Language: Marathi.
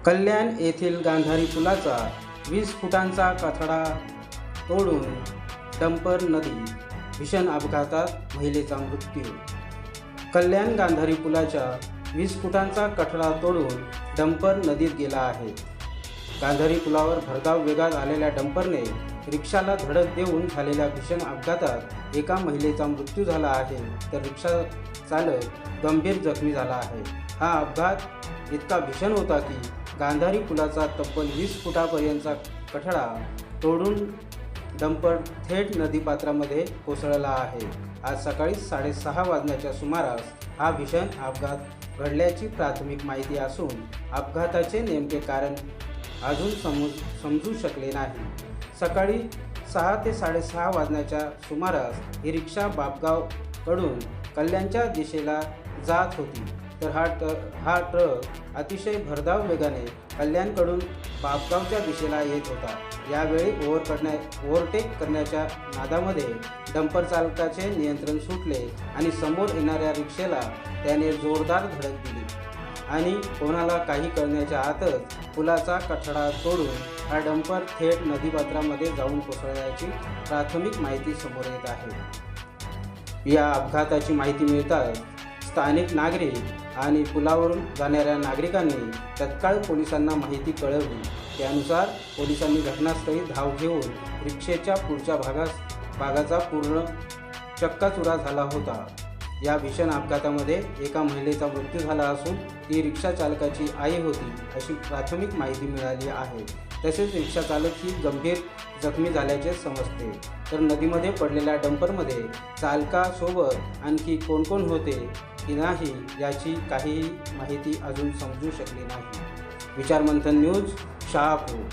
कल्याण येथील गांधारी पुलाचा 20 फुटांचा कठडा तोडून डंपर नदी, भीषण अपघातात महिलेचा मृत्यू। कल्याण गांधारी पुलाच्या 20 फुटांचा कठडा तोडून डंपर नदीत गेला आहे। गांधारी पुलावर भरधाव वेगात आलेल्या डंपरने रिक्षाला धडक देऊन झालेल्या भीषण अपघातात एका महिलेचा मृत्यू झाला आहे, तर रिक्षा चालक गंभीर जखमी झाला आहे। हा अपघात इतका भीषण होता की गांधारी पुलाचा तब्बल 20 फुटापर्यंतचा कठडा तोडून डंपर थेट नदीपात्रामध्ये कोसळला आहे। आज सकाळी 6:30 वाजण्याच्या सुमारास हा भीषण अपघात घडल्याची प्राथमिक माहिती असून अपघाताचे नेमके कारण अजून समजू शकले नाही। सकाळी 6 ते 6:30 वाजण्याच्या सुमारास ही रिक्षा बापगावकडून कल्याणच्या दिशेला जात होती, तर हा ट्रक अतिशय भरधाव वेगाने कल्याणकडून बापगावच्या दिशेला येत होता। यावेळी ओव्हरटेक करण्याच्या नादामध्ये डंपर चालकाचे नियंत्रण सुटले आणि समोर येणाऱ्या रिक्षेला त्याने जोरदार धडक दिली आणि कोणाला काही कळण्याच्या आतच पुलाचा कठडा तोडून हा डंपर थेट नदीपात्रामध्ये जाऊन कोसळल्याची प्राथमिक माहिती समोर येत आहे। या अपघाताची माहिती मिळताच स्थानिक नागरिक आणि पुलावरून जाणाऱ्या नागरिकांनी तत्काळ पोलिसांना माहिती कळवली। त्यानुसार पोलिसांनी घटनास्थळी धाव घेऊन रिक्षेच्या पुढच्या भागाचा पूर्ण चक्काचूर झाला होता। या भीषण अपघातामध्ये एका महिलेचा मृत्यू झाला असून ती रिक्षा चालकाची आई होती, अशी प्राथमिक माहिती मिळाली आहे। तसेच रिक्षा चालक ही गंभीर जखमी झाल्याचे समजते। तर नदीमध्ये पडलेल्या डंपरमध्ये चालकासोबत आणखी कोण होते की नाही याची काहीही माहिती अजून समजू शकली नाही। विचारमंथन न्यूज, शहापूर।